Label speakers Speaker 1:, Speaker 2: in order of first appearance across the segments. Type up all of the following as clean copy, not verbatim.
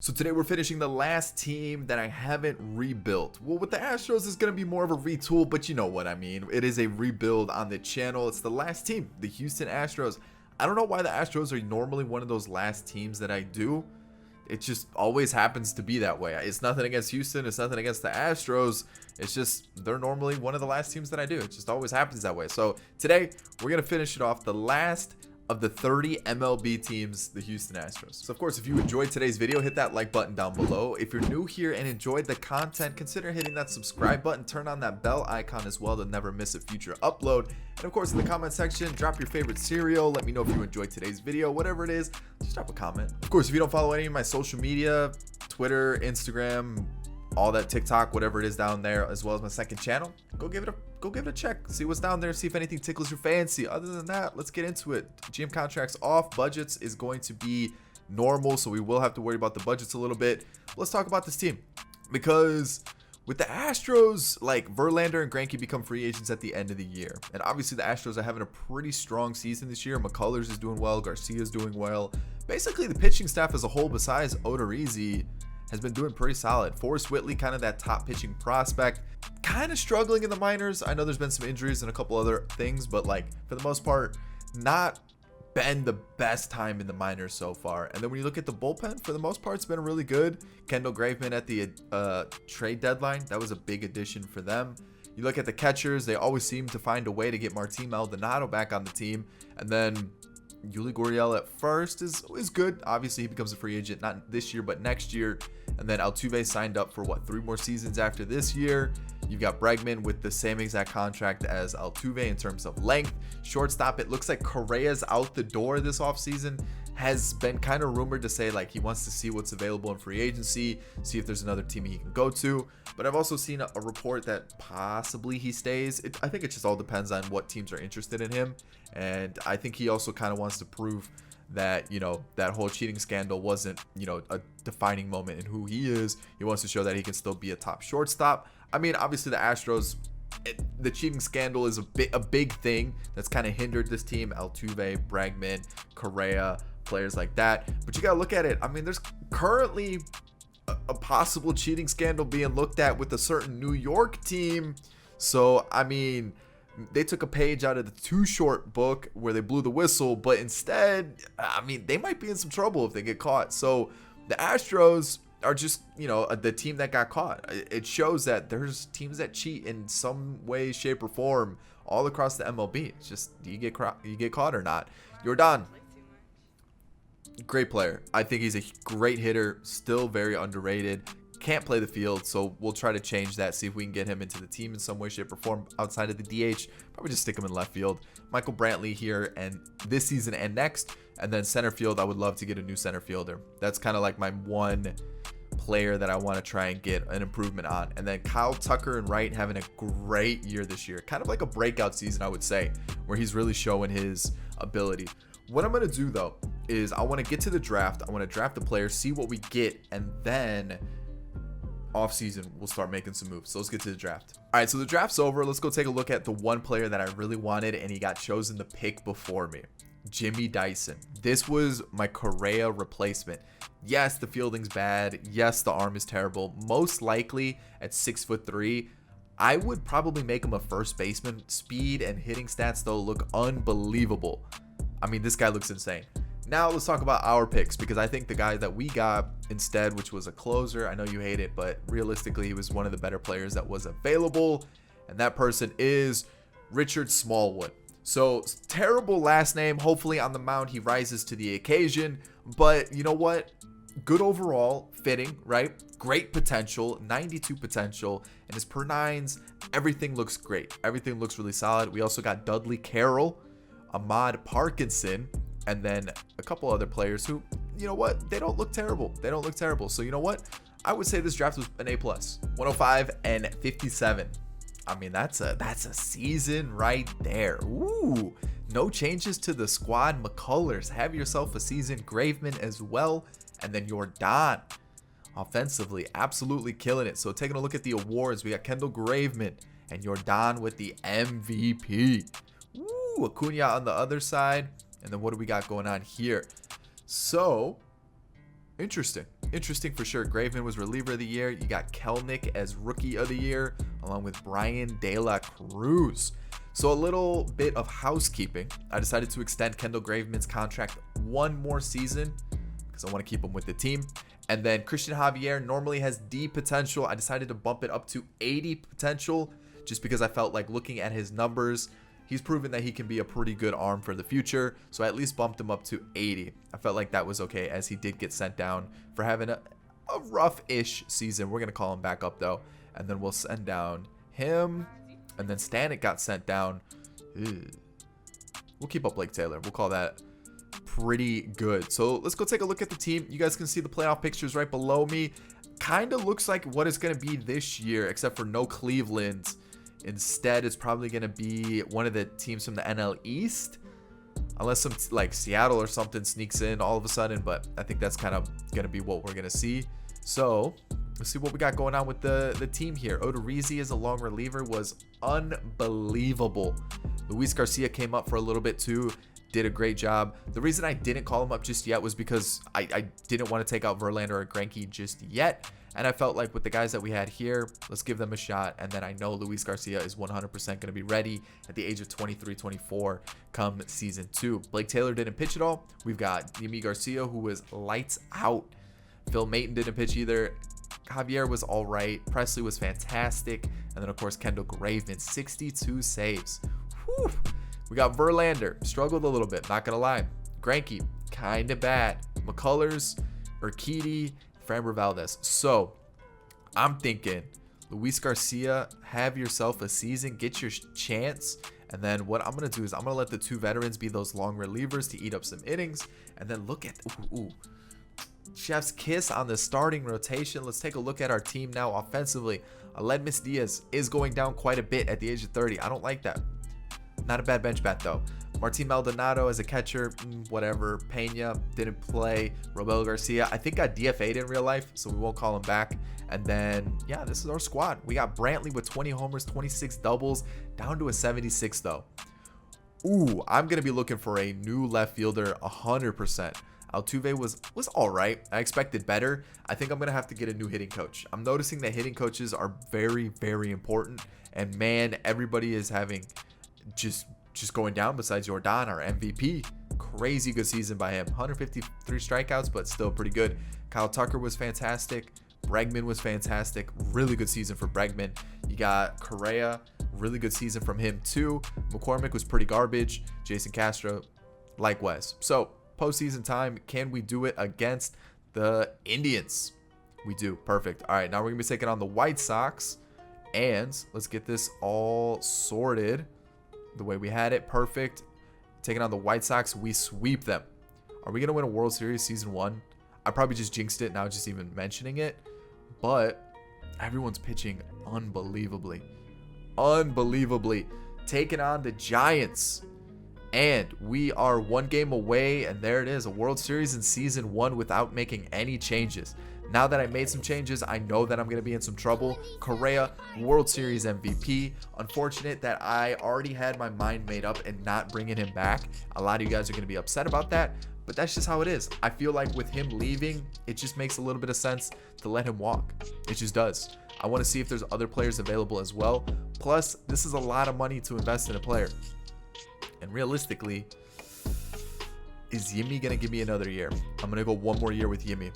Speaker 1: So today we're finishing the last team that I haven't rebuilt. Well, with the Astros, it's going to be more of a retool, but you know what I mean. It is a rebuild on the channel. It's the last team, the Houston Astros. I don't know why the Astros are normally one of those last teams that I do. It just always happens to be that way. It's nothing against Houston. It's nothing against the Astros. It's just they're normally one of the last teams that I do. It just always happens that way. So today we're going to finish it off, the last of the 30 MLB teams, the Houston Astros. So of course, if you enjoyed today's video, hit that like button down below. If you're new here and enjoyed the content, consider hitting that subscribe button, turn on that bell icon as well to never miss a future upload. And of course, in the comment section, drop your favorite cereal. Let me know if you enjoyed today's video, whatever it is, just drop a comment. Of course, if you don't follow any of my social media, Twitter, Instagram, all that, TikTok, whatever it is down there, as well as my second channel, go give it a check, see what's down there, see if anything tickles your fancy. Other than that, let's get into it. GM contracts off, budgets is going to be normal, so we will have to worry about the budgets a little bit. Let's talk about this team, because with the Astros, like, Verlander and Greinke become free agents at the end of the year, and obviously the Astros are having a pretty strong season this year. McCullers is doing well, Garcia's doing well. Basically, the pitching staff as a whole, besides Odorizzi, has been doing pretty solid. Forrest Whitley, kind of that top pitching prospect, kind of struggling in the minors. I know there's been some injuries and a couple other things, but like for the most part, not been the best time in the minors so far. And then when you look at the bullpen, for the most part, it's been really good. Kendall Graveman at the trade deadline, that was a big addition for them. You look at the catchers, they always seem to find a way to get Martin Maldonado back on the team. And then Yuli Gurriel at first is good. Obviously, he becomes a free agent, not this year, but next year. And then Altuve signed up for, what, 3 more seasons after this year. You've got Bregman with the same exact contract as Altuve in terms of length. Shortstop, it looks like Correa's out the door this offseason. Has been kind of rumored to say, like, he wants to see what's available in free agency, see if there's another team he can go to. But I've also seen a report that possibly he stays. I think it just all depends on what teams are interested in him. And I think he also kind of wants to prove that, you know, that whole cheating scandal wasn't, you know, a defining moment in who he is. He wants to show that he can still be a top shortstop. I mean, obviously the Astros, the cheating scandal is a big thing that's kind of hindered this team. Altuve, Bregman, Correa, players like that. But you got to look at it. I mean, there's currently a possible cheating scandal being looked at with a certain New York team. So, I mean, they took a page out of the Too Short book where they blew the whistle, but instead, I mean, they might be in some trouble if they get caught. So the Astros are just, you know, the team that got caught. It shows that there's teams that cheat in some way, shape, or form all across the MLB. It's just, you get caught or not. Jordan, great player. I think he's a great hitter, still very underrated. Can't play the field, so we'll try to change that, see if we can get him into the team in some way, shape, or form outside of the DH. Probably just stick him in left field. Michael Brantley here and this season and next. And then center field, I would love to get a new center fielder. That's kind of like my one player that I want to try and get an improvement on. And then Kyle Tucker and right having a great year this year. Kind of like a breakout season, I would say, where he's really showing his ability. What I'm going to do, though, is I want to get to the draft. I want to draft the players, see what we get, and then off season we'll start making some moves. So let's get to the draft. All right, so the draft's over. Let's go take a look at the one player that I really wanted, and he got chosen the pick before me, Jimmy Dyson. This was my Correa replacement. Yes, the fielding's bad. Yes, the arm is terrible. Most likely at 6'3", I would probably make him a first baseman. Speed and hitting stats, though, look unbelievable. I mean, this guy looks insane. Now let's talk about our picks, because I think the guy that we got instead, which was a closer, I know you hate it, but realistically he was one of the better players that was available, and that person is Richard Smallwood. So terrible last name. Hopefully on the mound he rises to the occasion, but you know what? Good overall, fitting, right? Great potential, 92 potential, and his per nines, everything looks great. Everything looks really solid. We also got Dudley Carroll, Ahmad Parkinson, and then a couple other players who, you know what, they don't look terrible. They don't look terrible. So you know what? I would say this draft was an A+. 105 and 57. I mean, that's a season right there. Ooh, no changes to the squad. McCullers, have yourself a season. Graveman as well. And then Jordan, offensively, absolutely killing it. So taking a look at the awards, we got Kendall Graveman and Jordan with the MVP. Ooh, Acuna on the other side. And then what do we got going on here? So, interesting. interesting for sure. Graveman was reliever of the year. You got Kelnick as rookie of the year, along with Brian De La Cruz. So a little bit of housekeeping. I decided to extend Kendall Graveman's contract one more season because I want to keep him with the team. And then Christian Javier normally has D potential. I decided to bump it up to 80 potential just because I felt like looking at his numbers, he's proven that he can be a pretty good arm for the future. So I at least bumped him up to 80. I felt like that was okay as he did get sent down for having a rough-ish season. We're going to call him back up though. And then we'll send down him. And then Stanek got sent down. We'll keep up Blake Taylor. We'll call that pretty good. So let's go take a look at the team. You guys can see the playoff pictures right below me. Kind of looks like what it's going to be this year, except for no Cleveland. Instead, it's probably going to be one of the teams from the NL East. Unless some like Seattle or something sneaks in all of a sudden. But I think that's kind of going to be what we're going to see. So let's see what we got going on with the team here. Odorizzi as a long reliever was unbelievable. Luis Garcia came up for a little bit too. Did a great job. The reason I didn't call him up just yet was because I didn't want to take out Verlander or Greinke just yet. And I felt like with the guys that we had here, let's give them a shot. And then I know Luis Garcia is 100% going to be ready at the age of 23, 24 come season 2. Blake Taylor didn't pitch at all. We've got Yimi Garcia, who was lights out. Phil Maton didn't pitch either. Javier was all right. Presley was fantastic. And then, of course, Kendall Graveman, 62 saves. Whew. We got Verlander. Struggled a little bit, not going to lie. Greinke, kind of bad. McCullers, Urquidy, Fran Bervaldes. So, I'm thinking, Luis Garcia, have yourself a season. Get your chance. And then what I'm going to do is I'm going to let the two veterans be those long relievers to eat up some innings. And then look at... chef's kiss on the starting rotation. Let's take a look at our team now offensively. Aledmus Diaz is going down quite a bit at the age of 30. I don't like that. Not a bad bench bat though. Martin Maldonado as a catcher, whatever. Pena didn't play. Robel Garcia, I think got DFA'd in real life, so we won't call him back. And then, yeah, this is our squad. We got Brantley with 20 homers, 26 doubles, down to a 76 though. Ooh, I'm going to be looking for a new left fielder 100%. Altuve was all right. I expected better. I think I'm going to have to get a new hitting coach. I'm noticing that hitting coaches are very, very important. And man, everybody is having just going down besides Jordan, our MVP. Crazy good season by him. 153 strikeouts, but still pretty good. Kyle Tucker was fantastic. Bregman was fantastic. Really good season for Bregman. You got Correa. Really good season from him too. McCormick was pretty garbage. Jason Castro, likewise. So, postseason time, can we do it against the Indians? We do. Perfect. All right, now we're going to be taking on the White Sox. And let's get this all sorted the way we had it. Perfect. Taking on the White Sox, we sweep them. Are we going to win a World Series season 1? I probably just jinxed it now just even mentioning it. But everyone's pitching unbelievably. Unbelievably. Taking on the Giants. And we are one game away, and there it is, a World Series in season 1 without making any changes. Now that I made some changes, I know that I'm going to be in some trouble. Correa, World Series MVP. Unfortunate that I already had my mind made up and not bringing him back. A lot of you guys are going to be upset about that, but that's just how it is. I feel like with him leaving, it just makes a little bit of sense to let him walk. It just does. I want to see if there's other players available as well. Plus, this is a lot of money to invest in a player. And realistically, is Yimi going to give me another year? I'm going to go one more year with Yimi.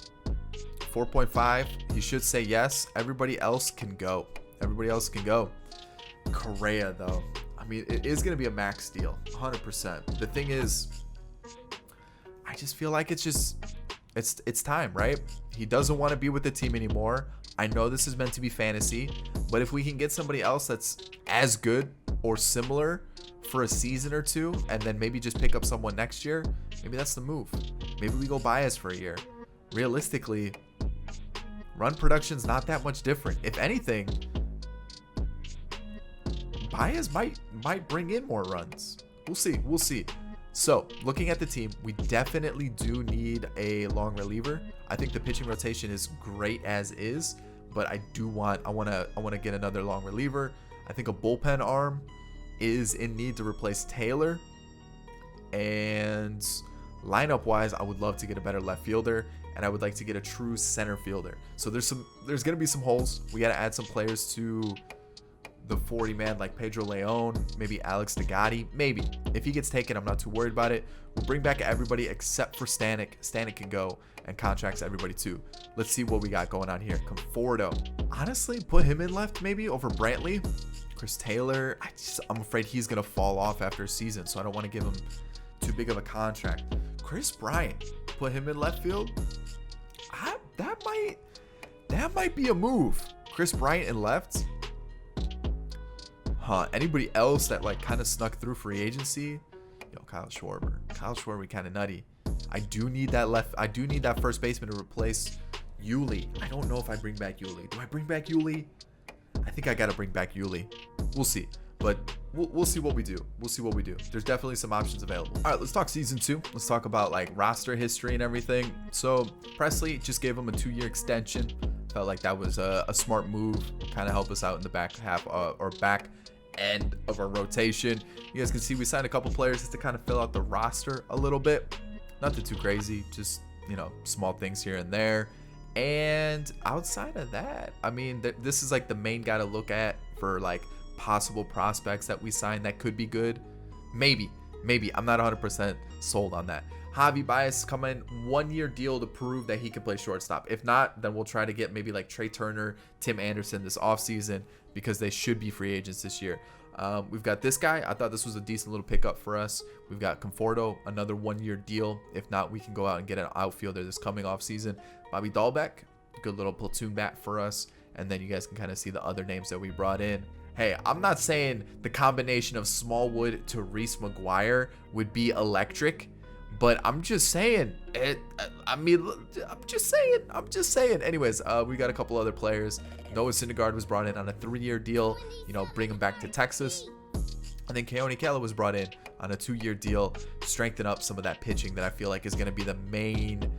Speaker 1: 4.5. He should say yes. Everybody else can go. Everybody else can go. Correa, though. I mean, it is going to be a max deal. 100%. The thing is, I just feel like it's time, right? He doesn't want to be with the team anymore. I know this is meant to be fantasy, but if we can get somebody else that's as good or similar for a season or two, and then maybe just pick up someone next year, maybe that's the move. Maybe we go Baez for a year. Realistically, run production's not that much different. If anything, Baez might bring in more runs. We'll see. So, looking at the team, we definitely do need a long reliever. I think the pitching rotation is great as is, but I want to get another long reliever. I think a bullpen arm is in need to replace Taylor. And lineup wise, I would love to get a better left fielder. and I would like to get a true center fielder. So there's going to be some holes. We got to add some players to the 40-man, like Pedro Leon, maybe Alex Degatti, maybe. If he gets taken, I'm not too worried about it. We'll bring back everybody except for Stanek. Stanek can go, and contracts everybody too. Let's see what we got going on here. Conforto. Honestly, put him in left maybe over Brantley. Chris Taylor, I'm afraid he's going to fall off after a season, so I don't want to give him too big of a contract. Chris Bryant, put him in left field. That might be a move. Chris Bryant in left. Anybody else that like kind of snuck through free agency? Yo, Kyle Schwarber. Kyle Schwarber kind of nutty. I do need that first baseman to replace Yuli. I don't know if I bring back Yuli. Do I bring back Yuli? I think I gotta bring back Yuli. We'll see. But we'll see what we do. We'll see what we do. There's definitely some options available. All right, let's talk season 2. Let's talk about like roster history and everything. So Presley just gave him a 2-year extension. Felt like that was a smart move. Kind of help us out in the back half or back end of our rotation. You guys can see we signed a couple players just to kind of fill out the roster a little bit. Nothing too crazy. Just, you know, small things here and there. And outside of that, I mean, this is like the main guy to look at for like possible prospects that we signed that could be good. Maybe I'm not 100% sold on that. Javi Baez come in, 1-year deal to prove that he can play shortstop. If not, then we'll try to get maybe like Trey Turner, Tim Anderson this offseason, because they should be free agents this year. We've got this guy. I thought this was a decent little pickup for us. We've got Conforto, another 1-year deal. If not, we can go out and get an outfielder this coming off season. Bobby Dahlbeck, good little platoon bat for us. And then you guys can kind of see the other names that we brought in. Hey, I'm not saying the combination of Smallwood to Reese McGuire would be electric, but I'm just saying it. I'm just saying. Anyways, we got a couple other players. Noah Syndergaard was brought in on a 3-year deal. You know, bring him back to Texas. And then Keone Kela was brought in on a 2-year deal, strengthen up some of that pitching that I feel like is going to be the main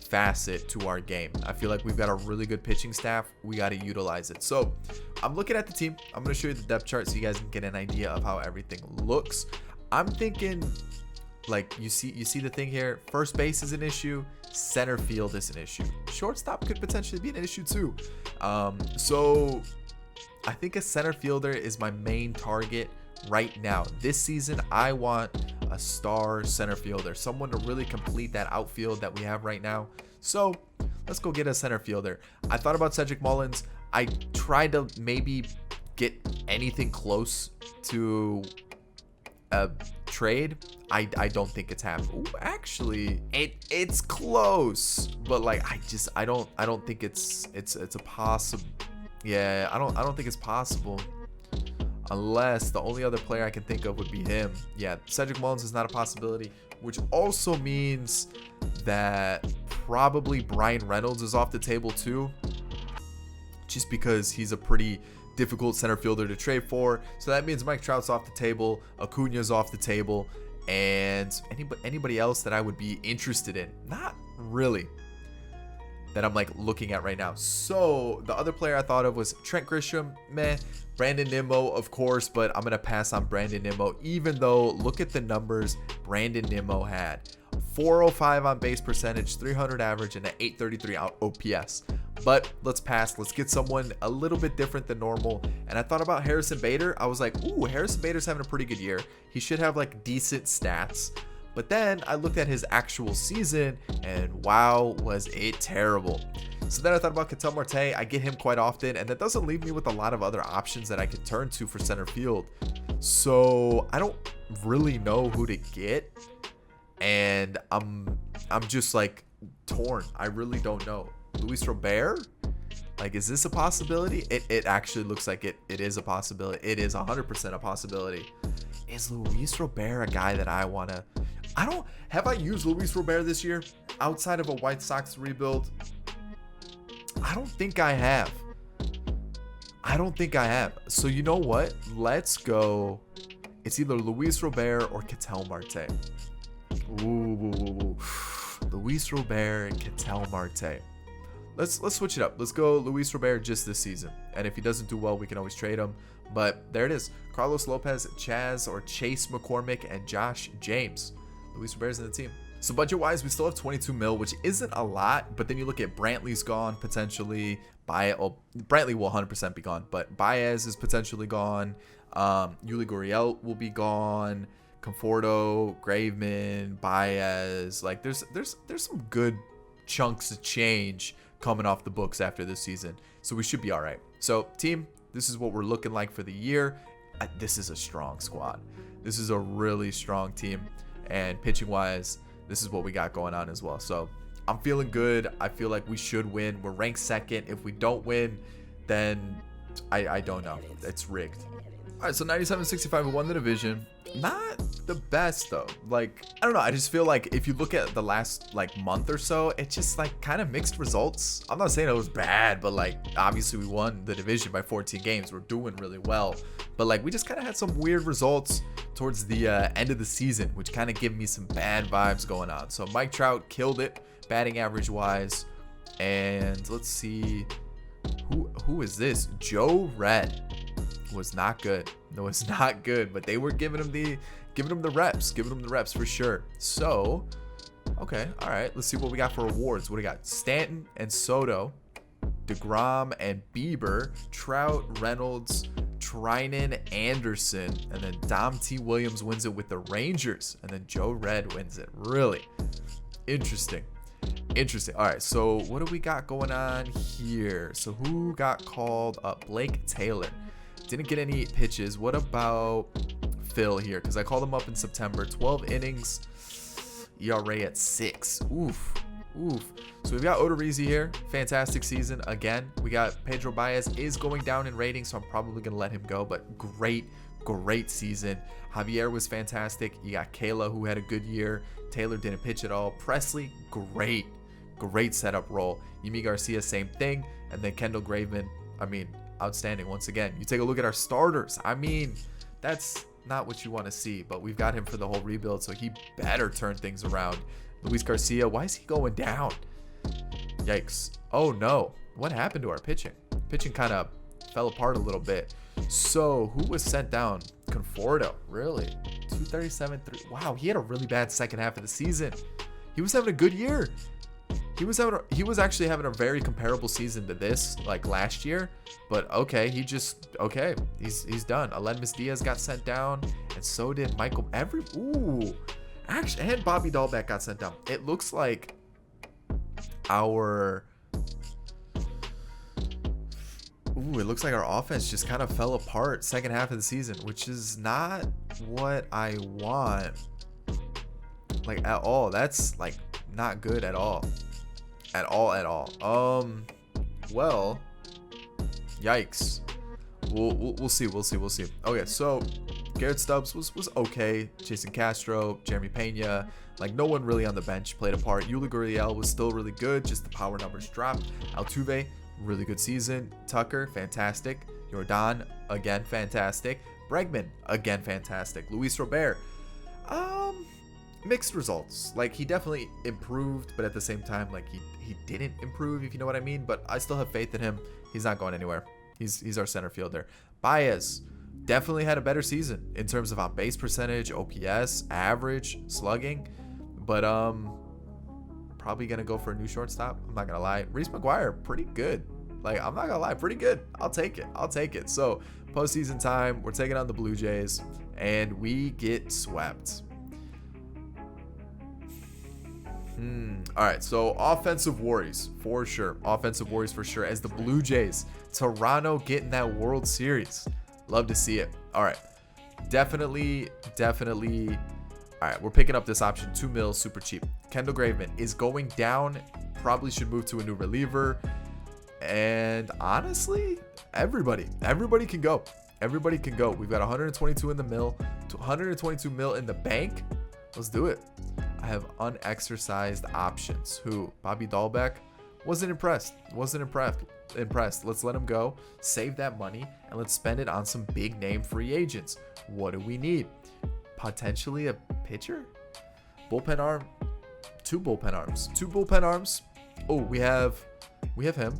Speaker 1: facet to our game. I feel like we've got a really good pitching staff. We got to utilize it. So I'm looking at the team. I'm going to show you the depth chart so you guys can get an idea of how everything looks. I'm thinking, like, you see the thing here. First base is an issue. Center field is an issue. Shortstop could potentially be an issue too. So I think a center fielder is my main target right now. This season, I want a star center fielder, someone to really complete that outfield that we have right now. So let's go get a center fielder. I thought about Cedric Mullins. I tried to maybe get anything close to a trade. I don't think it's happening. Ooh, actually, it's close, but like I don't think it's a possible. Yeah, I don't think it's possible. Unless the only other player I can think of would be him. Yeah, Cedric Mullins is not a possibility, which also means that probably Brian Reynolds is off the table too, just because he's a pretty difficult center fielder to trade for. So that means Mike Trout's off the table, Acuna's off the table, and anybody else that I would be interested in, not really, that I'm like looking at right now. So the other player I thought of was Trent Grisham. Meh. Brandon Nimmo, of course, but I'm going to pass on Brandon Nimmo, even though look at the numbers Brandon Nimmo had. 405 on base percentage, 300 average, and an 833 OPS. But let's pass. Let's get someone a little bit different than normal. And I thought about Harrison Bader. I was like, ooh, Harrison Bader's having a pretty good year. He should have like decent stats. But then I looked at his actual season, and wow, was it terrible. So then I thought about Ketel Marte. I get him quite often, and that doesn't leave me with a lot of other options that I could turn to for center field. So I don't really know who to get, and I'm just like torn. I really don't know. Luis Robert? Like, is this a possibility? It actually looks like it is a possibility. It is 100% a possibility. Is Luis Robert a guy that I want to... Have I used Luis Robert this year outside of a White Sox rebuild? I don't think I have. So you know what? Let's go. It's either Luis Robert or Ketel Marte. Ooh. Luis Robert and Ketel Marte. Let's switch it up. Let's go Luis Robert just this season. And if he doesn't do well, we can always trade him. But there it is. Carlos Lopez, Chase McCormick, and Josh James. Luis Robert's in the team. So budget-wise, we still have 22 mil, which isn't a lot. But then you look at Brantley's gone potentially. Brantley will 100% be gone, but Baez is potentially gone. Yuli Gurriel will be gone. Conforto, Graveman, Baez. Like there's some good chunks of change coming off the books after this season, so we should be all right. So team, this is what we're looking like for the year. This is a strong squad. This is a really strong team, and pitching wise, this is what we got going on as well. So I'm feeling good. I feel like we should win. We're ranked second. If we don't win, then I don't know. It's rigged. All right, so 97-65, we won the division. Not the best though. Like, I don't know. I just feel like if you look at the last like month or so, it's just like kind of mixed results. I'm not saying it was bad, but like obviously we won the division by 14 games. We're doing really well, but like we just kind of had some weird results towards the end of the season, which kind of give me some bad vibes going on. So Mike Trout killed it batting average wise, and let's see who is this? Joe Red was not good. No, it's not good, but they were giving him the reps for sure. So okay, all right, let's see what we got for awards. What do we got? Stanton and Soto, DeGrom and Bieber, Trout, Reynolds, Trinan, Anderson, and then Dom T. Williams wins it with the Rangers, and then Joe Red wins it. Really interesting. All right, so what do we got going on here? So who got called up? Blake Taylor didn't get any pitches. What about Phil here? Because I called him up in September. 12 innings, ERA at 6. Oof. So we've got Odorizzi here. Fantastic season again. We got Pedro Baez is going down in rating, so I'm probably going to let him go. But great season. Javier was fantastic. You got Kayla, who had a good year. Taylor didn't pitch at all. Presley, great setup role. Yimi Garcia, same thing. And then Kendall Graveman, I mean, outstanding once again. You take a look at our starters. I mean, that's not what you want to see, but we've got him for the whole rebuild, so he better turn things around. Luis Garcia, why is he going down? Yikes. Oh no, what happened to our pitching? Pitching kind of fell apart a little bit. So who was sent down? Conforto, really? 237, 3. Wow, he had a really bad second half of the season. He was having a good year. He was actually having a very comparable season to this, like last year. But okay, he's done. Aledmus Diaz got sent down, and so did Michael. Actually, and Bobby Dahlbeck got sent down. It looks like our offense just kind of fell apart second half of the season, which is not what I want, like, at all. That's like not good at all. Well, yikes. We'll see. Okay, so Garrett Stubbs was okay. Jason Castro, Jeremy Pena, like no one really on the bench played a part. Yuli Gurriel was still really good, just the power numbers dropped. Altuve, really good season. Tucker, fantastic. Jordan, again, fantastic. Bregman, again, fantastic. Luis Robert, mixed results. Like, he definitely improved, but at the same time, like, he didn't improve, if you know what I mean. But I still have faith in him. He's not going anywhere. He's our center fielder. Baez definitely had a better season in terms of on base percentage, OPS, average, slugging. But probably gonna go for a new shortstop. I'm not gonna lie. Reese McGuire, pretty good. Like, I'm not gonna lie, pretty good. I'll take it. So postseason time, we're taking on the Blue Jays, and we get swept. All right, so offensive worries for sure. As the Blue Jays, Toronto getting that World Series. Love to see it. All right, definitely. All right, we're picking up this option. $2 million, super cheap. Kendall Graveman is going down. Probably should move to a new reliever. And honestly, everybody can go. We've got 122 in the mill, 122 mil in the bank. Let's do it. I have unexercised options. Who? Bobby Dahlbeck. Wasn't impressed. Let's let him go. Save that money and let's spend it on some big name free agents. What do we need? Potentially a pitcher? Bullpen arm? Two bullpen arms. Oh, we have him.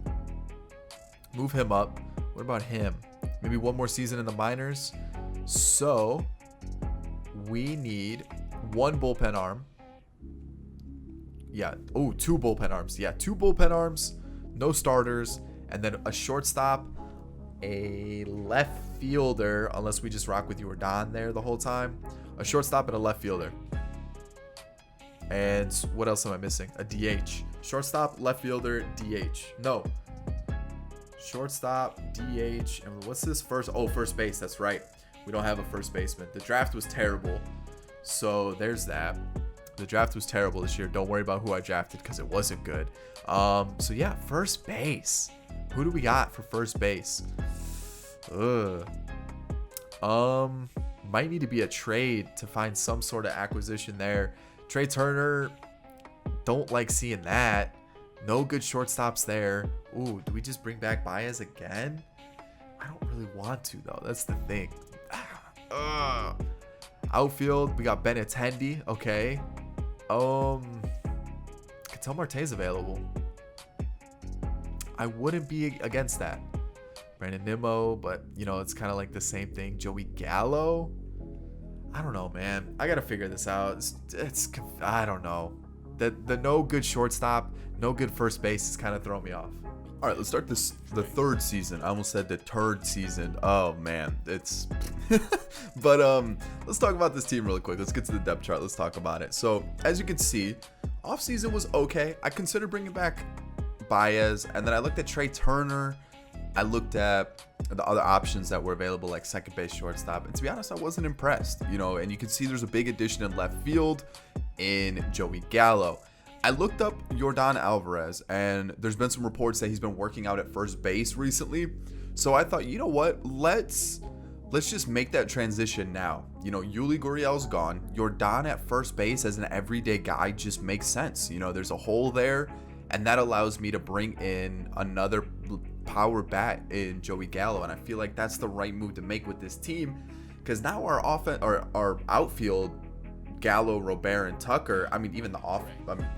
Speaker 1: Move him up. What about him? Maybe one more season in the minors. So we need one bullpen arm. Yeah. Oh, 2 bullpen arms. Yeah, 2 bullpen arms, no starters, and then a shortstop, a left fielder, unless we just rock with Jordan there the whole time. A shortstop and a left fielder. And what else am I missing? A DH. Shortstop, left fielder, DH. No. Shortstop, DH, and what's this first? Oh, first base. That's right. We don't have a first baseman. The draft was terrible. So there's that. The draft was terrible this year. Don't worry about who I drafted because it wasn't good. So yeah, first base. Who do we got for first base? Might need to be a trade to find some sort of acquisition there. Trey Turner, don't like seeing that. No good shortstops there. Ooh, do we just bring back Baez again? I don't really want to though. That's the thing. Outfield, we got Benintendi. Okay. Ketel Marte's available. I wouldn't be against that. Brandon Nimmo, but you know, it's kind of like the same thing. Joey Gallo. I don't know, man. I gotta figure this out. I don't know. The no good shortstop, no good first base is kind of throwing me off. All right, let's start the third season. I almost said the third season. Oh man, it's. But let's talk about this team really quick. Let's get to the depth chart. Let's talk about it. So as you can see, offseason was okay. I considered bringing back Baez, and then I looked at Trey Turner. I looked at the other options that were available, like second base, shortstop, and to be honest, I wasn't impressed. You know, and you can see there's a big addition in left field in Joey Gallo. I looked up Yordan Alvarez, and there's been some reports that he's been working out at first base recently. So I thought, you know what, let's just make that transition now. You know, Yuli Gurriel's gone. Yordan at first base as an everyday guy just makes sense. You know, there's a hole there, and that allows me to bring in another power bat in Joey Gallo, and I feel like that's the right move to make with this team, because now our outfield, Gallo, Robert, and Tucker, I mean, even the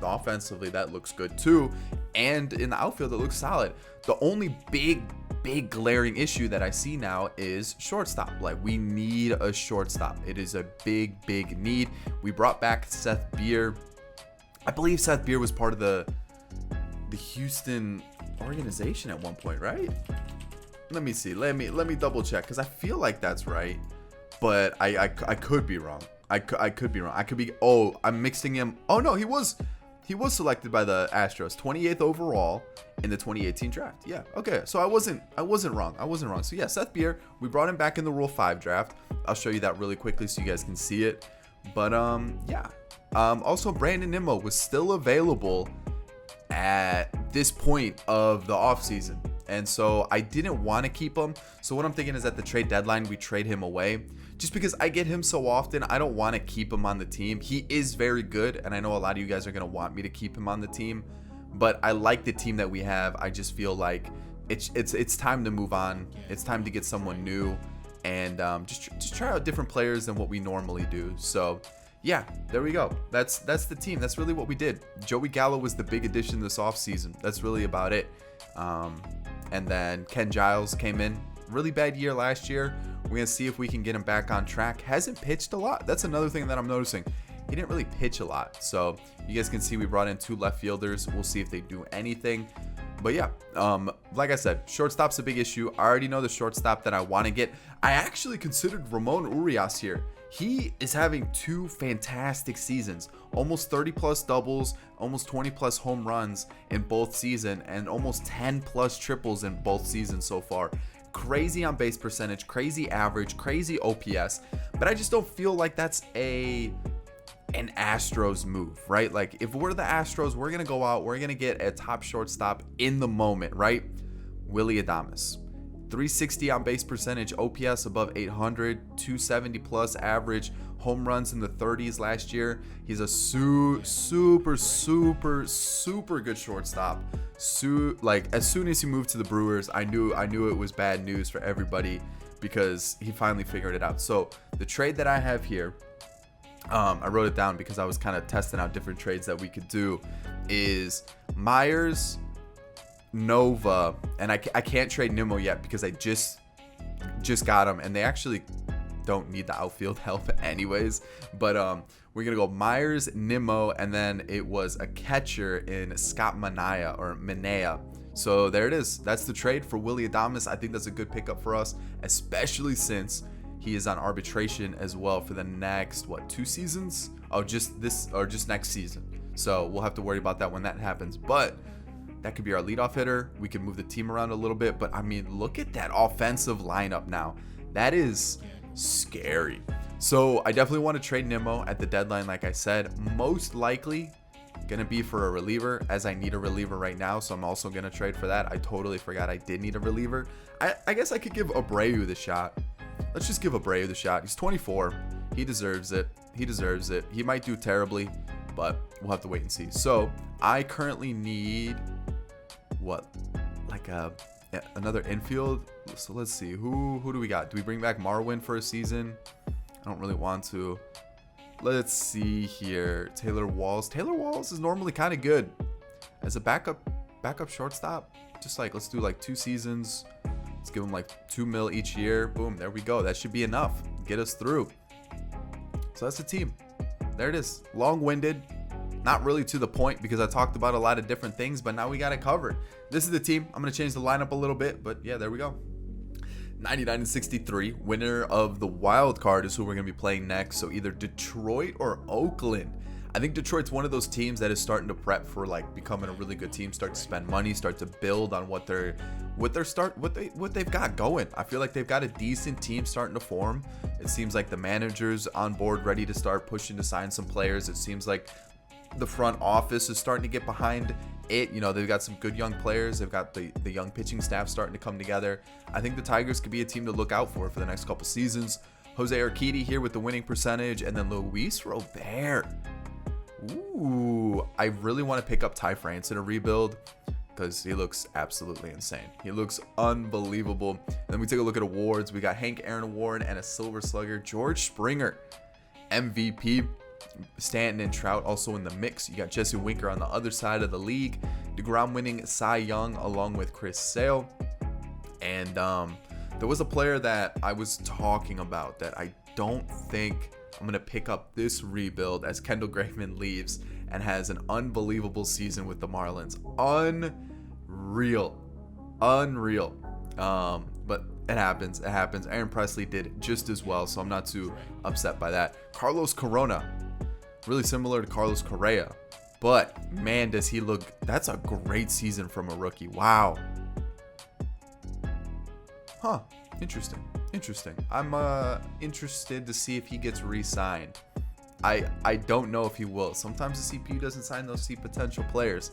Speaker 1: offensively that looks good too, and in the outfield it looks solid. The only big glaring issue that I see now is shortstop. Like, we need a shortstop. It is a big need. We brought back Seth Beer. I believe Seth Beer was part of the Houston organization at one point, right? Let me see. Let me double check, because I feel like that's right, but I could be wrong. I could be wrong. I could be. Oh, I'm mixing him. Oh no, he was selected by the Astros, 28th overall in the 2018 draft. Yeah. Okay. So I wasn't wrong. So yeah, Seth Beer. We brought him back in the Rule 5 draft. I'll show you that really quickly so you guys can see it. But yeah. Also, Brandon Nimmo was still available at this point of the offseason, and so I didn't want to keep him. So what I'm thinking is at the trade deadline we trade him away, just because I get him so often. I don't want to keep him on the team. He is very good, and I know a lot of you guys are going to want me to keep him on the team, but I like the team that we have. I just feel like it's time to move on. It's time to get someone new, and just try out different players than what we normally do. So yeah, there we go. That's the team. That's really what we did. Joey Gallo was the big addition this offseason. That's really about it. And then Ken Giles came in. Really bad year last year. We're going to see if we can get him back on track. Hasn't pitched a lot. That's another thing that I'm noticing. He didn't really pitch a lot. So you guys can see we brought in 2 left fielders. We'll see if they do anything. But yeah, like I said, shortstop's a big issue. I already know the shortstop that I want to get. I actually considered Ramon Urias here. He is having 2 fantastic seasons, almost 30 plus doubles, almost 20 plus home runs in both seasons, and almost 10 plus triples in both seasons so far. Crazy on base percentage, crazy average, crazy OPS, but I just don't feel like that's an Astros move, right? Like, if we're the Astros, we're going to go out, we're going to get a top shortstop in the moment, right? Willy Adames. 360 on base percentage, OPS above 800, 270 plus average, home runs in the 30s last year. He's a super good shortstop. Like, as soon as he moved to the Brewers, I knew it was bad news for everybody, because he finally figured it out. So the trade that I have here, I wrote it down because I was kind of testing out different trades that we could do, is Myers, Nova, and I can't trade Nimmo yet because I just got him, and they actually don't need the outfield help anyways. But we're going to go Myers, Nimmo, and then it was a catcher in Scott Manea. So there it is. That's the trade for Willy Adames. I think that's a good pickup for us, especially since he is on arbitration as well for the next, 2 seasons? Oh, just next season. So we'll have to worry about that when that happens. But that could be our leadoff hitter. We could move the team around a little bit. But I mean, look at that offensive lineup now. That is scary. So I definitely want to trade Nimmo at the deadline. Like I said, most likely going to be for a reliever, as I need a reliever right now. So I'm also going to trade for that. I totally forgot I did need a reliever. I guess I could give Abreu the shot. Let's just give Abreu the shot. He's 24. He deserves it. He might do terribly, but we'll have to wait and see. So I currently need another infield. So let's see, who do we got? Do we bring back Marwin for a season? I don't really want to. Let's see here. Taylor Walls is normally kind of good as a backup shortstop. Just let's do 2 seasons. Let's give him $2 million each year. Boom, there we go. That should be enough. Get us through. So that's the team. There it is. Long-winded. Not really to the point because I talked about a lot of different things, but now we got it covered. This is the team. I'm going to change the lineup a little bit, but yeah, there we go. 99 and 63. Winner of the wild card is who we're going to be playing next. So either Detroit or Oakland. I think Detroit's one of those teams that is starting to prep for becoming a really good team, start to spend money, start to build on what they've got going. I feel like they've got a decent team starting to form. It seems like the manager's on board, ready to start pushing to sign some players. It seems like the front office is starting to get behind it. They've got some good young players. They've got the young pitching staff starting to come together. I think the Tigers could be a team to look out for the next couple seasons. Jose Urquidy here with the winning percentage, and then Luis Robert. Ooh, I really want to pick up Ty France in a rebuild because he looks absolutely insane. He looks unbelievable. And then we take a look at awards. We got Hank Aaron Award and a Silver Slugger. George Springer, MVP. Stanton and Trout also in the mix. You got Jesse Winker on the other side of the league. DeGrom winning Cy Young along with Chris Sale. And there was a player that I was talking about that I don't think I'm going to pick up this rebuild as Kendall Graveman leaves and has an unbelievable season with the Marlins. Unreal. But it happens. Aaron Presley did just as well, so I'm not too upset by that. Carlos Corona. Really similar to Carlos Correa. But, man, does he look... That's a great season from a rookie. Wow. Huh. Interesting. I'm interested to see if he gets re-signed. I don't know if he will. Sometimes the CPU doesn't sign those potential players.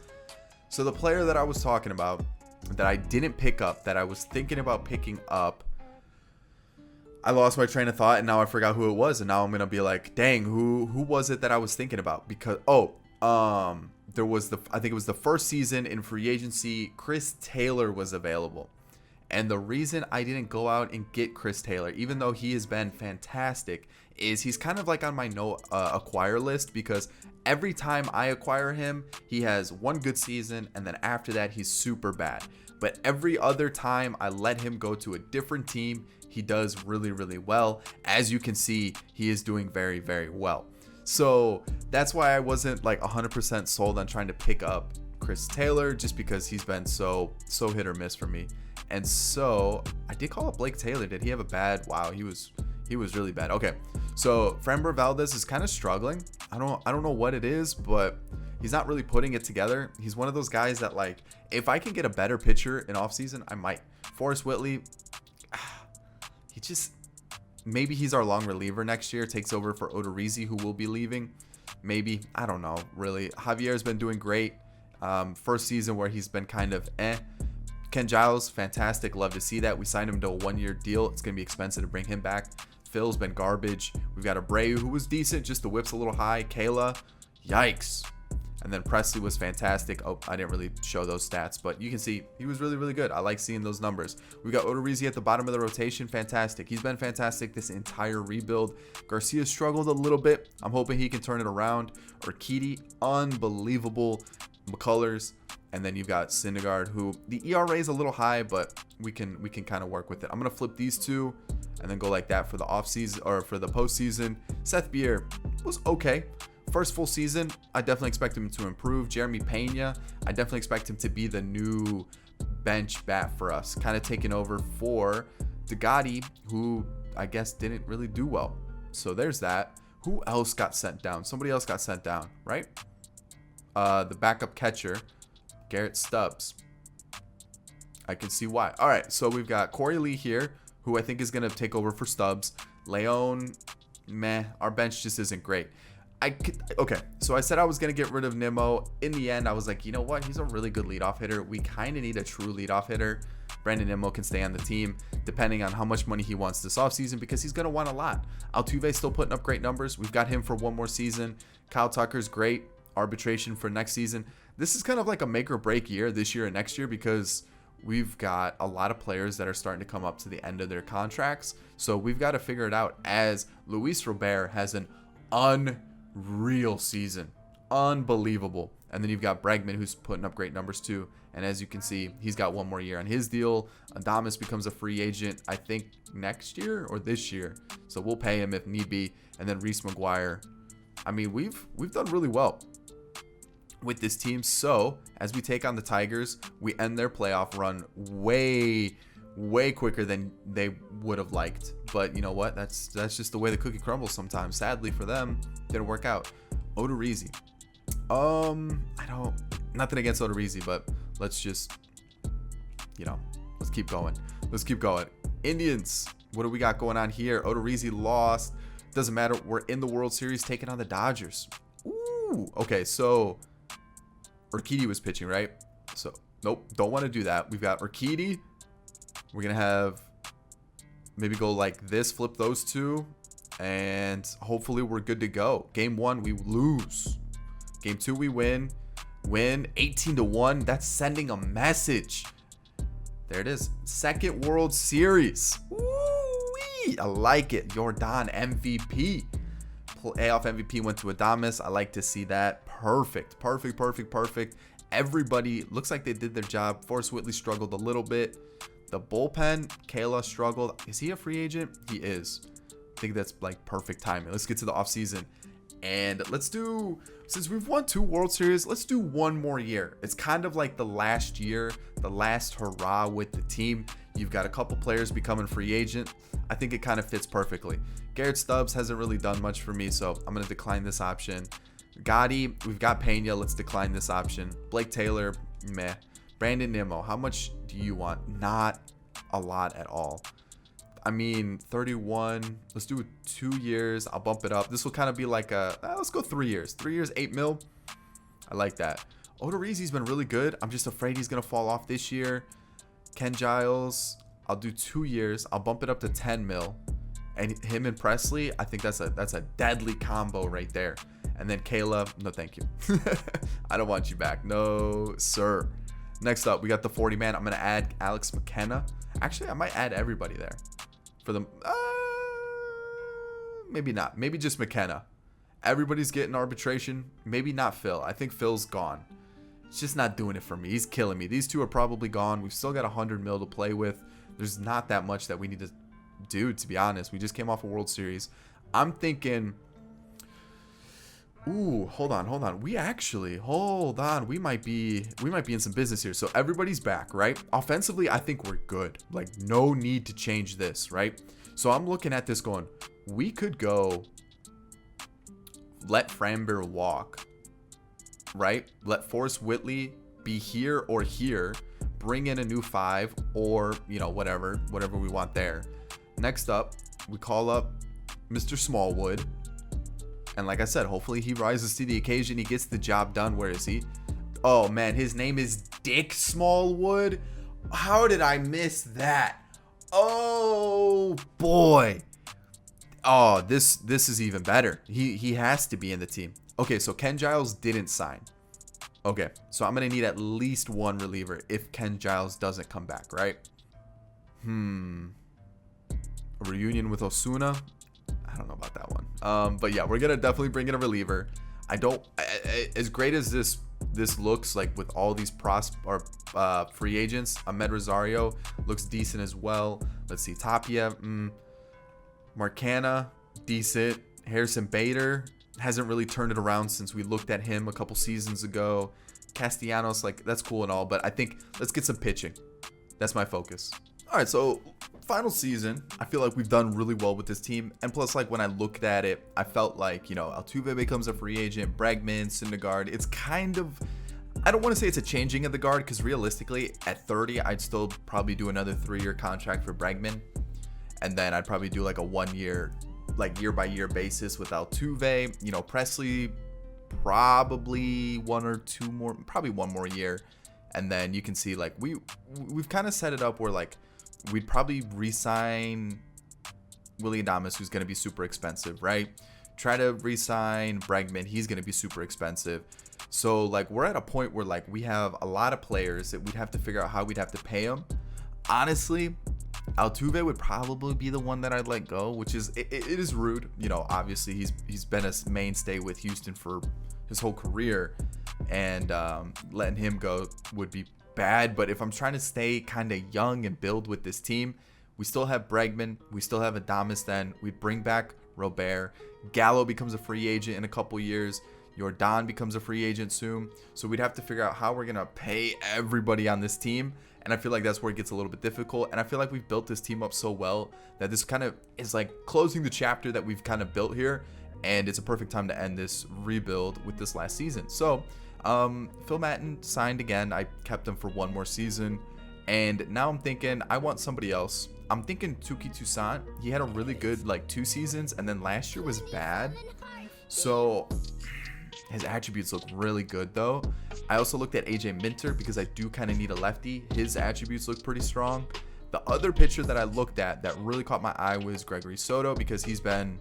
Speaker 1: So the player that I was talking about that I didn't pick up, that I was thinking about picking up, I lost my train of thought and now I forgot who it was. And now I'm going to be like, dang, who was it that I was thinking about? Because, there was I think it was the first season in free agency, Chris Taylor was available. And the reason I didn't go out and get Chris Taylor, even though he has been fantastic, is he's kind of on my no acquire list, because every time I acquire him, he has one good season and then after that he's super bad. But every other time I let him go to a different team, he does really, really well. As you can see, he is doing very, very well. So that's why I wasn't 100% sold on trying to pick up Chris Taylor, just because he's been so hit or miss for me. And so I did call up Blake Taylor. Did he have a bad? Wow, he was really bad. Okay, so Fran Bervaldes is kind of struggling. I don't know what it is, but he's not really putting it together. He's one of those guys that if I can get a better pitcher in offseason, I might. Forrest Whitley, maybe he's our long reliever next year, takes over for Odorizzi, who will be leaving. Maybe, I don't know, really. Javier's been doing great. First season where he's been kind of Ken Giles, fantastic. Love to see that. We signed him to a 1-year deal. It's going to be expensive to bring him back. Phil's been garbage. We've got Abreu, who was decent, just the whip's a little high. Kayla, yikes. And then Presley was fantastic. Oh, I didn't really show those stats, but you can see he was really, really good. I like seeing those numbers. We got Odorizzi at the bottom of the rotation. Fantastic. He's been fantastic this entire rebuild. Garcia struggled a little bit. I'm hoping he can turn it around. Urquidy, unbelievable. McCullers. And then you've got Syndergaard, who the ERA is a little high, but we can kind of work with it. I'm going to flip these two. and then go like that for the offseason or for the postseason. Seth Beer was okay. First full season, I definitely expect him to improve. Jeremy Pena, I definitely expect him to be the new bench bat for us, kind of taking over for Gotti, who I guess didn't really do well. So there's that. Who else got sent down? Somebody else got sent down, right? The backup catcher, Garrett Stubbs. I can see why. All right, so we've got Corey Lee here, who I think is going to take over for Stubbs. Leon, meh. Our bench just isn't great. Okay, so I said I was going to get rid of Nimmo. In the end, I was like, you know what? He's a really good leadoff hitter. We kind of need a true leadoff hitter. Brandon Nimmo can stay on the team depending on how much money he wants this offseason because he's going to want a lot. Altuve's still putting up great numbers. We've got him for one more season. Kyle Tucker's great. Arbitration for next season. This is kind of like a make or break year this year and next year because we've got a lot of players that are starting to come up to the end of their contracts. So we've got to figure it out as Luis Robert has an unreal season. Unbelievable. And then you've got Bregman, who's putting up great numbers too. And as you can see, he's got one more year on his deal. Adames becomes a free agent, I think, next year or this year. So we'll pay him if need be. And then Reese McGuire. I mean, we've done really well with this team. So as we take on the Tigers, we end their playoff run way quicker than they would have liked. But you know what? That's just the way the cookie crumbles sometimes. Sadly for them, didn't work out. Odorizzi. Nothing against Odorizzi, but let's just, let's keep going. Indians, what do we got going on here? Odorizzi lost. Doesn't matter. We're in the World Series taking on the Dodgers. Ooh, okay, so Urquidy was pitching, right? So, nope, don't want to do that. We've got Urquidy. We're going to have maybe go like this, flip those two, and hopefully we're good to go. Game 1, we lose. Game 2, we win. 18-1. That's sending a message. There it is. Second World Series. Woo-wee. I like it. Jordan MVP. Playoff MVP went to Adames. I like to see that. Perfect. Everybody looks like they did their job. Forrest Whitley struggled a little bit. The bullpen, Kayla struggled. Is he a free agent? He is. I think that's like perfect timing. Let's get to the offseason. And let's do, since we've won 2 World Series, let's do one more year. It's kind of like the last year, the last hurrah with the team. You've got a couple players becoming free agent. I think it kind of fits perfectly. Garrett Stubbs hasn't really done much for me, so I'm going to decline this option. Gotti, we've got Pena. Let's decline this option. Blake Taylor, meh. Brandon Nimmo, how much do you want? Not a lot at all. I mean, 31. Let's do 2 years. I'll bump it up. This will kind of be like let's go 3 years. 3 years, 8 mil. I like that. Odorizzi's been really good. I'm just afraid he's going to fall off this year. Ken Giles, I'll do 2 years. I'll bump it up to 10 mil. And him and Presley, I think that's a deadly combo right there. And then Kayla, no thank you. I don't want you back. No, sir. Next up, we got the 40-man. I'm going to add Alex McKenna. Actually, I might add everybody there. For them, maybe not. Maybe just McKenna. Everybody's getting arbitration. Maybe not Phil. I think Phil's gone. It's just not doing it for me. He's killing me. These two are probably gone. We've still got 100 mil to play with. There's not that much that we need to do, to be honest. We just came off a World Series. I'm thinking, ooh, hold on. We might be in some business here. So everybody's back, right? Offensively, I think we're good. Like, no need to change this, right? So I'm looking at this going, we could go let Fran Bervaldes walk, right? Let Forrest Whitley be here or here, bring in a new 5 or, whatever we want there. Next up, we call up Mr. Smallwood. And like I said, hopefully he rises to the occasion. He gets the job done. Where is he? Oh, man, his name is Dick Smallwood. How did I miss that? Oh, boy. Oh, this is even better. He has to be in the team. Okay, so Ken Giles didn't sign. Okay, so I'm going to need at least one reliever if Ken Giles doesn't come back, right? A reunion with Osuna? I don't know about that one. But yeah, we're going to definitely bring in a reliever. As great as this looks like with all these free agents, Ahmed Rosario looks decent as well. Let's see, Tapia. Marcana, decent. Harrison Bader hasn't really turned it around since we looked at him a couple seasons ago. Castellanos, like, that's cool and all, but I think let's get some pitching. That's my focus. All right, so final season, I feel like we've done really well with this team. And plus, like, when I looked at it, I felt like, you know, Altuve becomes a free agent, Bregman, Syndergaard. It's kind of, I don't want to say it's a changing of the guard, because realistically, at 30, I'd still probably do another 3-year contract for Bregman. And then I'd probably do like a 1-year, like year-by-year basis with Altuve. You know, Presley, probably one more year. And then you can see, like, we've kind of set it up where, like, we'd probably re-sign Willy Adames, who's going to be super expensive, right? Try to re-sign Bregman. He's going to be super expensive. So, like, we're at a point where, like, we have a lot of players that we'd have to figure out how we'd have to pay them. Honestly, Altuve would probably be the one that I'd let go, which is, it is rude. You know, obviously, he's been a mainstay with Houston for his whole career. And letting him go would be bad. But if I'm trying to stay kind of young and build with this team, we still have Bregman, we still have Adames. Then we bring back Robert. Gallo becomes a free agent in a couple years. Jordan becomes a free agent soon. So we'd have to figure out how we're gonna pay everybody on this team. And I feel like that's where it gets a little bit difficult. And I feel like we've built this team up so well that this kind of is like closing the chapter that we've kind of built here. And it's a perfect time to end this rebuild with this last season. So Phil Maton signed again. I kept him for one more season. And now I'm thinking I want somebody else. I'm thinking Touki Toussaint. He had a really good, like, 2 seasons. And then last year was bad. So his attributes look really good, though. I also looked at AJ Minter because I do kind of need a lefty. His attributes look pretty strong. The other pitcher that I looked at that really caught my eye was Gregory Soto, because he's been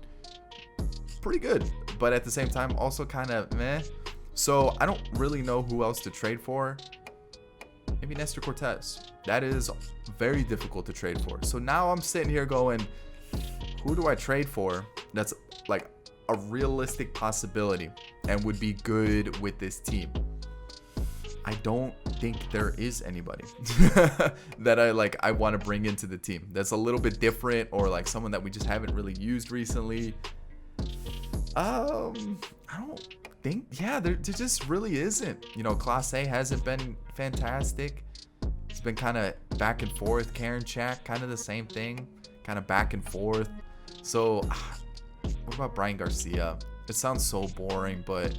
Speaker 1: pretty good, but at the same time also kind of meh. So I don't really know who else to trade for. Maybe Nestor Cortez. That is very difficult to trade for. So now I'm sitting here going, who do I trade for that's like a realistic possibility and would be good with this team? I don't think there is anybody that I want to bring into the team that's a little bit different, or like someone that we just haven't really used recently. I don't think, there just really isn't. You know, Class A hasn't been fantastic. It's been kind of back and forth. Karen Chak, kind of the same thing, kind of back and forth. So what about Brian Garcia? It sounds so boring, but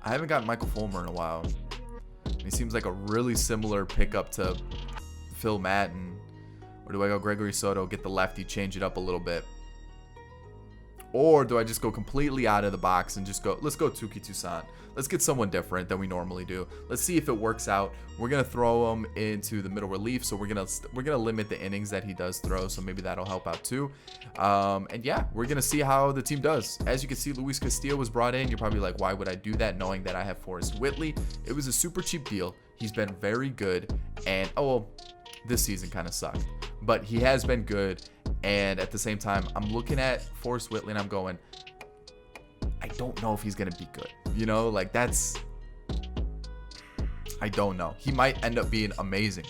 Speaker 1: I haven't got Michael Fulmer in a while. He seems like a really similar pickup to Phil Maton. Or do I go Gregory Soto, get the lefty, change it up a little bit? Or do I just go completely out of the box and just go, let's go Touki Toussaint. Let's get someone different than we normally do. Let's see if it works out. We're going to throw him into the middle relief, so we're going to limit the innings that he does throw, so maybe that'll help out too. And yeah, we're going to see how the team does. As you can see, Luis Castillo was brought in. You're probably like, why would I do that knowing that I have Forrest Whitley? It was a super cheap deal. He's been very good, and this season kind of sucked, but he has been good. And at the same time, I'm looking at Forrest Whitley and I'm going, I don't know if he's going to be good. You know, like I don't know. He might end up being amazing.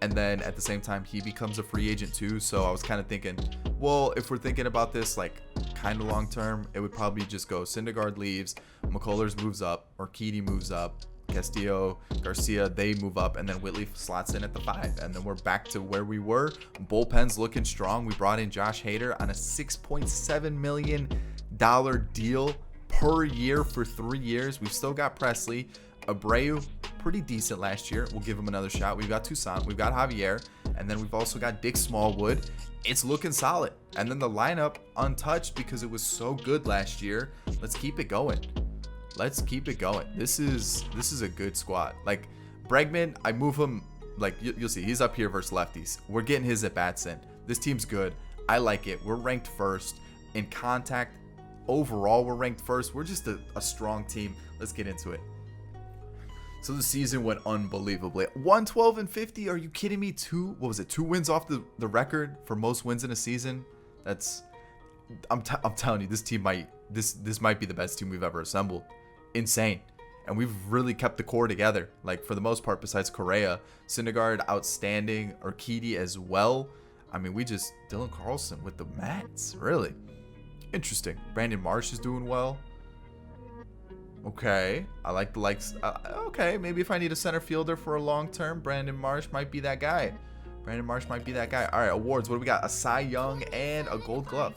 Speaker 1: And then at the same time, he becomes a free agent too. So I was kind of thinking, well, if we're thinking about this like kind of long term, it would probably just go Syndergaard leaves, McCullers moves up, Urquidy moves up, Castillo, Garcia, they move up, and then Whitley slots in at the 5, and then we're back to where we were. Bullpen's looking strong. We brought in Josh Hader on a $6.7 million deal per year for 3 years. We've still got Presley. Abreu, pretty decent last year. We'll give him another shot. We've got Toussaint, we've got Javier, and then we've also got Dick Smallwood. It's looking solid. And then the lineup untouched because it was so good last year. Let's keep it going. This is a good squad. Like Bregman, I move him, like you'll see, he's up here versus lefties. We're getting his at bats in. This team's good. I like it. We're ranked first in contact. Overall, we're ranked first. We're just a strong team. Let's get into it. So the season went unbelievably. 112-50. Are you kidding me? 2 wins off the record for most wins in a season? I'm telling you, this team might be the best team we've ever assembled. Insane. And we've really kept the core together, like for the most part, besides Correa. Syndergaard, outstanding. Urquidy as well. I mean, Dylan Carlson with the Mets, really. Interesting. Brandon Marsh is doing well. Okay, I like the likes. Okay, maybe if I need a center fielder for a long term, Brandon Marsh might be that guy. Brandon Marsh might be that guy. All right, awards. What do we got? A Cy Young and a Gold Glove.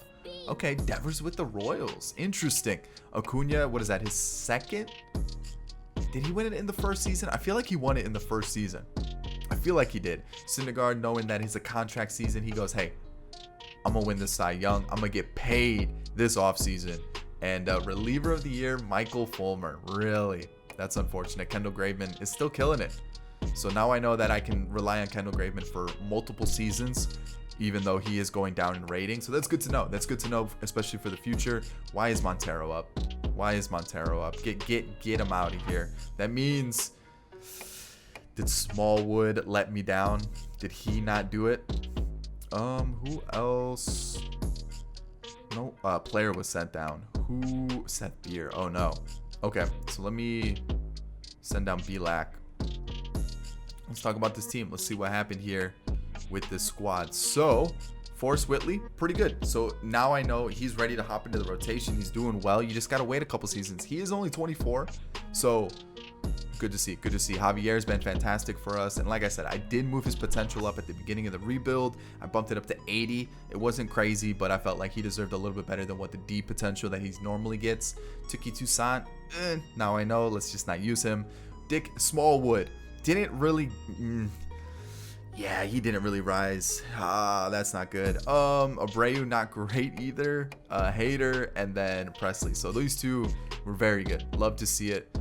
Speaker 1: Okay, Devers with the Royals. Interesting. Acuna, what is that? His second? Did he win it in the first season? I feel like he won it in the first season. I feel like he did. Syndergaard, knowing that it's a contract season, he goes, hey, I'm going to win this Cy Young. I'm going to get paid this offseason. And reliever of the year, Michael Fulmer. Really? That's unfortunate. Kendall Graveman is still killing it. So now I know that I can rely on Kendall Graveman for multiple seasons, even though he is going down in rating. So that's good to know. That's good to know, especially for the future. Why is Montero up? Why is Montero up? Get him out of here. That means, did Smallwood let me down? Did he not do it? Who else? No, player was sent down. Who sent Beer? Oh no. Okay, so let me send down Belak. Let's talk about this team. Let's see what happened here with this squad. So, Forrest Whitley, pretty good. So now I know he's ready to hop into the rotation. He's doing well. You just got to wait a couple seasons. He is only 24. So good to see. Good to see. Javier's been fantastic for us. And like I said, I did move his potential up at the beginning of the rebuild. I bumped it up to 80. It wasn't crazy, but I felt like he deserved a little bit better than what the D potential that he normally gets. Tuki Toussaint, now I know. Let's just not use him. Dick Smallwood didn't really... Yeah, he didn't really rise. That's not good. Abreu, not great either. Hader, and then Presley. So these two were very good. Love to see it.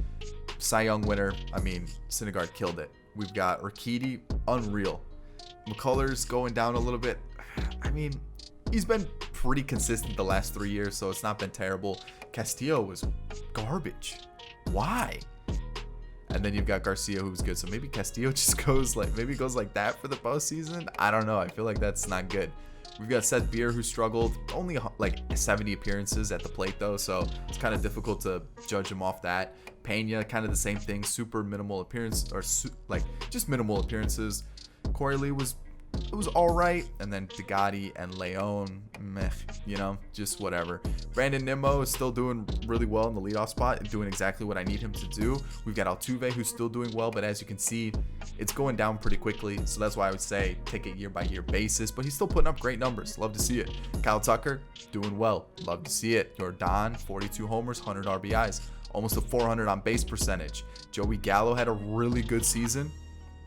Speaker 1: Cy Young winner. I mean, Syndergaard killed it. We've got Urquidy, unreal. McCullers going down a little bit. I mean, he's been pretty consistent the last 3 years, so it's not been terrible. Castillo was garbage. Why? And then you've got Garcia, who's good. So maybe Castillo just goes like that for the postseason. I don't know. I feel like that's not good. We've got Seth Beer, who struggled. Only like 70 appearances at the plate, though. So it's kind of difficult to judge him off that. Pena, kind of the same thing. Super minimal appearance, or just minimal appearances. Corey Lee was all right. And then Degotti and Leon, meh, just whatever. Brandon Nimmo is still doing really well in the leadoff spot and doing exactly what I need him to do. We've got Altuve, who's still doing well, but as you can see, it's going down pretty quickly. So that's why I would say take it year by year basis, but he's still putting up great numbers. Love to see it. Kyle Tucker doing well. Love to see it. Jordan, 42 homers, 100 RBIs, almost a 400 on base percentage. Joey Gallo had a really good season.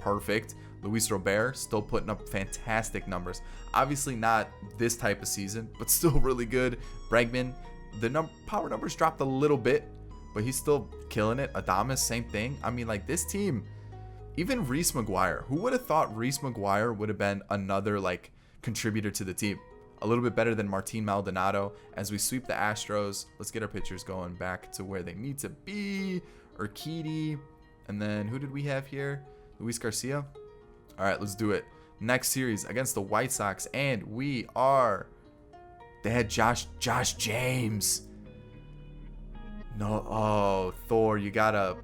Speaker 1: Perfect. Luis Robert still putting up fantastic numbers. Obviously not this type of season, but still really good. Bregman, the power numbers dropped a little bit, but he's still killing it. Adames, same thing. I mean, like, this team, even Reese McGuire, who would have thought Reese McGuire would have been another contributor to the team? A little bit better than Martin Maldonado. As we sweep the Astros, let's get our pitchers going back to where they need to be. Urquidy, and then who did we have here? Luis Garcia. All right, let's do it. Next series against the White Sox, and they had Josh James. No, oh, Thor, you gotta.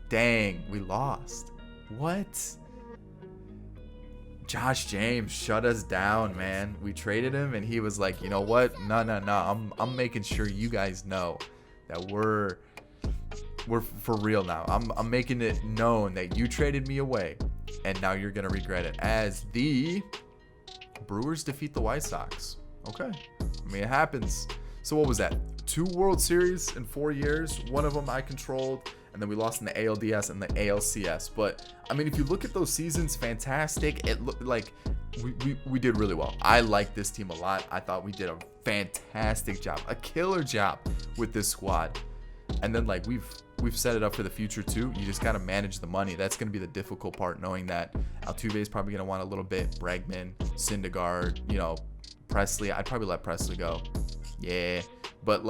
Speaker 1: Dang, we lost. What? Josh James shut us down, man. We traded him, and he was like, you know what? No. I'm making sure you guys know that we're for real now. I'm making it known that you traded me away, and now you're gonna regret it. As the Brewers defeat the White Sox. Okay, I mean, it happens. So what was that? 2 World Series in 4 years. One of them I controlled, and then we lost in the ALDS and the ALCS. But I mean, if you look at those seasons, fantastic. It looked like we did really well. I like this team a lot. I thought we did a fantastic job, a killer job with this squad. And then we've set it up for the future too. You just got to manage the money. That's going to be the difficult part, knowing that Altuve is probably going to want a little bit. Bregman, Syndergaard, Presley. I'd probably let Presley go. Yeah. But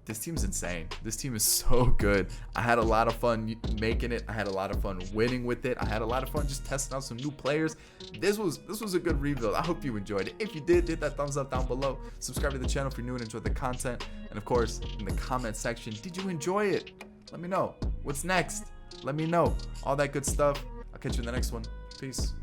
Speaker 1: this team's insane. This team is so good. I had a lot of fun making it. I had a lot of fun winning with it. I had a lot of fun just testing out some new players. This was a good rebuild. I hope you enjoyed it. If you did, hit that thumbs up down below. Subscribe to the channel if you're new and enjoyed the content. And of course, in the comment section, did you enjoy it? Let me know. What's next? Let me know. All that good stuff. I'll catch you in the next one. Peace.